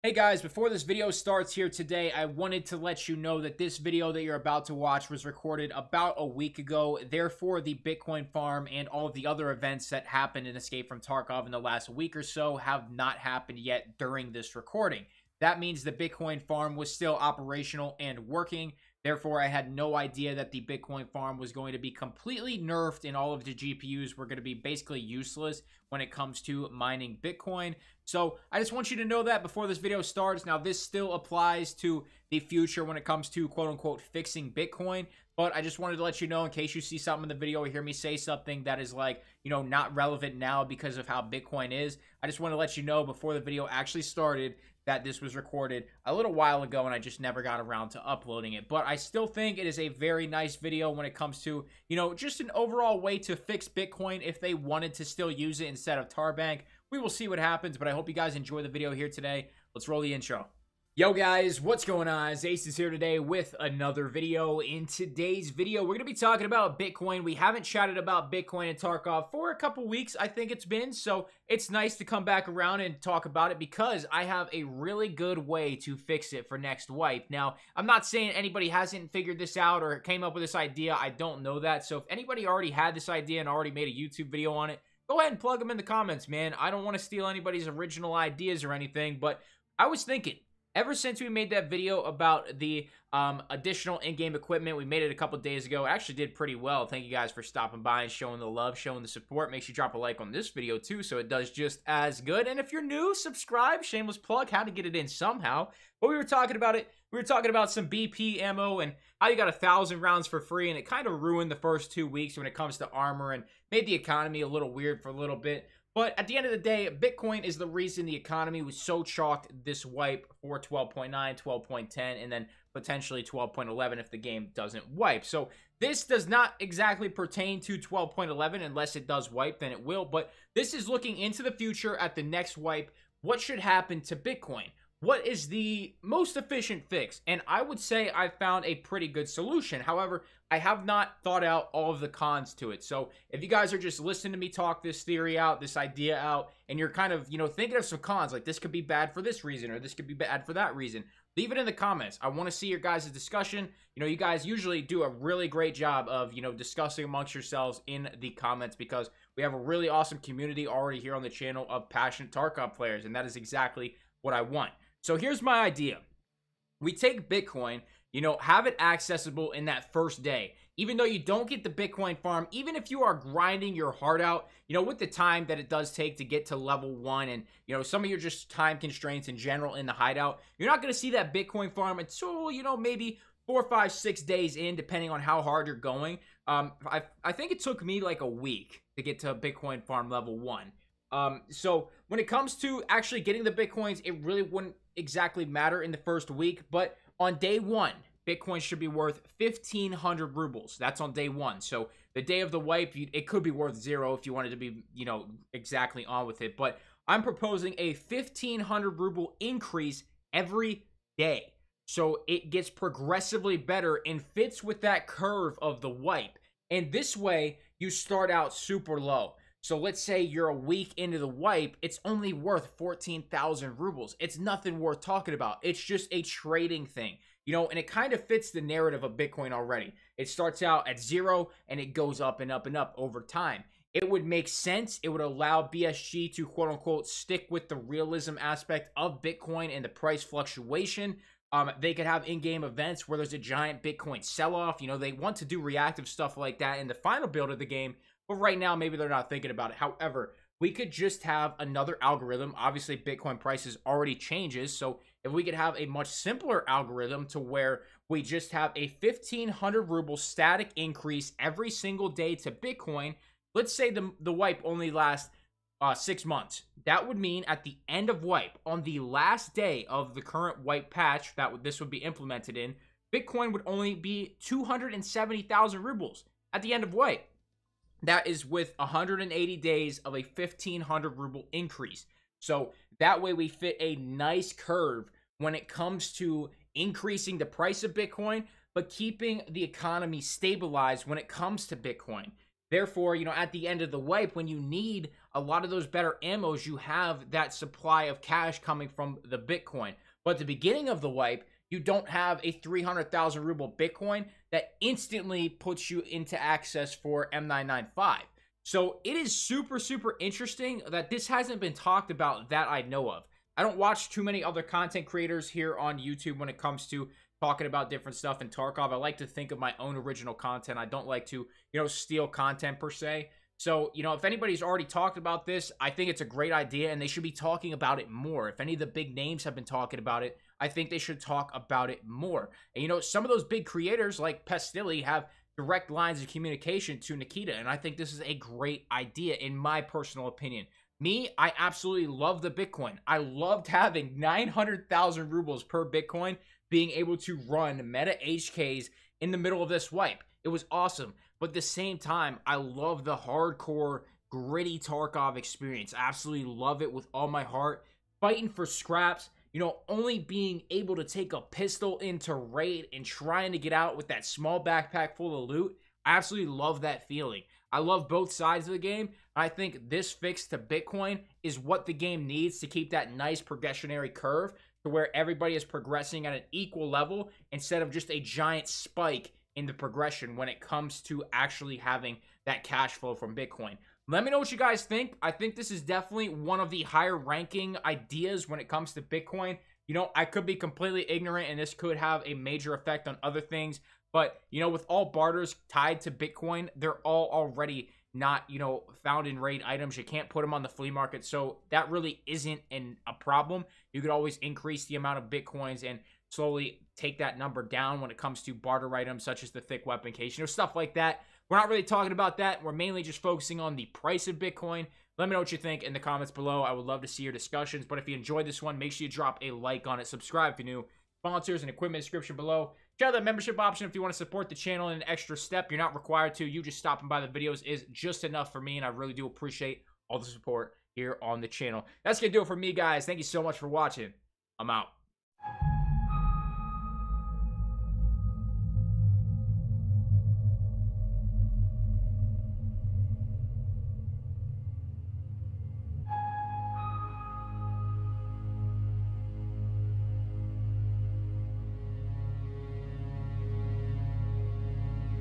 Hey guys, before this video starts here today, I wanted to let you know that this video that you're about to watch was recorded about a week ago. Therefore, the Bitcoin farm and all of the other events that happened in Escape from Tarkov in the last week or so have not happened yet during this recording. That means the Bitcoin farm was still operational and working. Therefore, I had no idea that the Bitcoin farm was going to be completely nerfed and all of the GPUs were going to be basically useless when it comes to mining Bitcoin. So I just want you to know that before this video starts. Now, this still applies to the future when it comes to quote unquote fixing Bitcoin. But I just wanted to let you know in case you see something in the video or hear me say something that is like, not relevant now because of how Bitcoin is. I just want to let you know before the video actually started that this was recorded a little while ago and I just never got around to uploading it. But I still think it is a very nice video when it comes to, just an overall way to fix Bitcoin if they wanted to still use it instead of Tarbank. We will see what happens, but I hope you guys enjoy the video here today. Let's roll the intro. Yo guys, what's going on? Ace is here today with another video. In today's video, we're going to be talking about Bitcoin. We haven't chatted about Bitcoin and Tarkov for a couple weeks, I think it's been, so it's nice to come back around and talk about it because I have a really good way to fix it for next wipe. Now, I'm not saying anybody hasn't figured this out or came up with this idea. I don't know that, so if anybody already had this idea and already made a YouTube video on it, go ahead and plug them in the comments, man. I don't want to steal anybody's original ideas or anything, but I was thinking, ever since we made that video about the additional in-game equipment, we made it a couple days ago. It actually did pretty well. Thank you guys for stopping by and showing the love, showing the support. Make sure you drop a like on this video too so it does just as good. And if you're new, subscribe. Shameless plug, how to get it in somehow. But we were talking about it. We were talking about some BP ammo and how you got 1,000 rounds for free, and it kind of ruined the first 2 weeks when it comes to armor and made the economy a little weird for a little bit. But at the end of the day, Bitcoin is the reason the economy was so chalked this wipe for 12.9, 12.10, and then potentially 12.11 if the game doesn't wipe. So this does not exactly pertain to 12.11 unless it does wipe, then it will. But this is looking into the future at the next wipe. What should happen to Bitcoin? What is the most efficient fix? And I would say I found a pretty good solution. However, I have not thought out all of the cons to it. So if you guys are just listening to me talk this theory out, this idea out, and you're kind of, thinking of some cons, like this could be bad for this reason, or this could be bad for that reason, leave it in the comments. I want to see your guys' discussion. You guys usually do a really great job of, discussing amongst yourselves in the comments because we have a really awesome community already here on the channel of passionate Tarkov players, and that is exactly what I want. So here's my idea. We take Bitcoin, have it accessible in that first day. Even though you don't get the Bitcoin farm, even if you are grinding your heart out, with the time that it does take to get to level 1 and, some of your just time constraints in general in the hideout, you're not going to see that Bitcoin farm until, maybe 4, 5, 6 days in, depending on how hard you're going. I think it took me like a week to get to Bitcoin farm level 1. So when it comes to actually getting the Bitcoins, it really wouldn't exactly matter in the first week, but on day 1, Bitcoin should be worth 1,500 rubles. That's on day 1. So the day of the wipe, it could be worth 0 if you wanted to be, exactly on with it. But I'm proposing a 1,500 ruble increase every day. So it gets progressively better and fits with that curve of the wipe. And this way, you start out super low. So let's say you're a week into the wipe, it's only worth 14,000 rubles. It's nothing worth talking about. It's just a trading thing, and it kind of fits the narrative of Bitcoin already. It starts out at 0 and it goes up and up and up over time. It would make sense. It would allow BSG to quote unquote stick with the realism aspect of Bitcoin and the price fluctuation. They could have in-game events where there's a giant Bitcoin sell-off. They want to do reactive stuff like that in the final build of the game. But right now, maybe they're not thinking about it. However, we could just have another algorithm. Obviously, Bitcoin prices already changes. So if we could have a much simpler algorithm to where we just have a 1,500 ruble static increase every single day to Bitcoin, let's say the wipe only lasts 6 months. That would mean at the end of wipe, on the last day of the current wipe patch this would be implemented in, Bitcoin would only be 270,000 rubles at the end of wipe. That is with 180 days of a 1,500 ruble increase. So that way we fit a nice curve when it comes to increasing the price of Bitcoin, but keeping the economy stabilized when it comes to Bitcoin. Therefore, at the end of the wipe, when you need a lot of those better ammos, you have that supply of cash coming from the Bitcoin. But at the beginning of the wipe, you don't have a 300,000 ruble Bitcoin that instantly puts you into access for M995. So it is super, super interesting that this hasn't been talked about that I know of. I don't watch too many other content creators here on YouTube when it comes to talking about different stuff in Tarkov. I like to think of my own original content. I don't like to, steal content per se. So, if anybody's already talked about this, I think it's a great idea and they should be talking about it more. If any of the big names have been talking about it, I think they should talk about it more. And, some of those big creators like Pestilly have direct lines of communication to Nikita, and I think this is a great idea in my personal opinion. Me, I absolutely love the Bitcoin. I loved having 900,000 rubles per Bitcoin being able to run meta HKs in the middle of this wipe. It was awesome. But at the same time, I love the hardcore, gritty Tarkov experience. I absolutely love it with all my heart. Fighting for scraps, only being able to take a pistol into raid and trying to get out with that small backpack full of loot. I absolutely love that feeling. I love both sides of the game. I think this fix to Bitcoin is what the game needs to keep that nice progressionary curve to where everybody is progressing at an equal level instead of just a giant spike in the progression when it comes to actually having that cash flow from Bitcoin. Let me know what you guys think. I think this is definitely one of the higher ranking ideas when it comes to Bitcoin. I could be completely ignorant and this could have a major effect on other things. But, with all barters tied to Bitcoin, they're all already not, found in raid items. You can't put them on the flea market. So that really isn't a problem. You could always increase the amount of Bitcoins and slowly take that number down when it comes to barter items such as the thick weapon case, stuff like that. We're not really talking about that. We're mainly just focusing on the price of Bitcoin. Let me know what you think in the comments below. I would love to see your discussions. But if you enjoyed this one, make sure you drop a like on it. Subscribe if you're new. Sponsors and equipment description below. Check out that membership option if you want to support the channel in an extra step. You're not required to. You just stopping by the videos is just enough for me, and I really do appreciate all the support here on the channel. That's going to do it for me, guys. Thank you so much for watching. I'm out.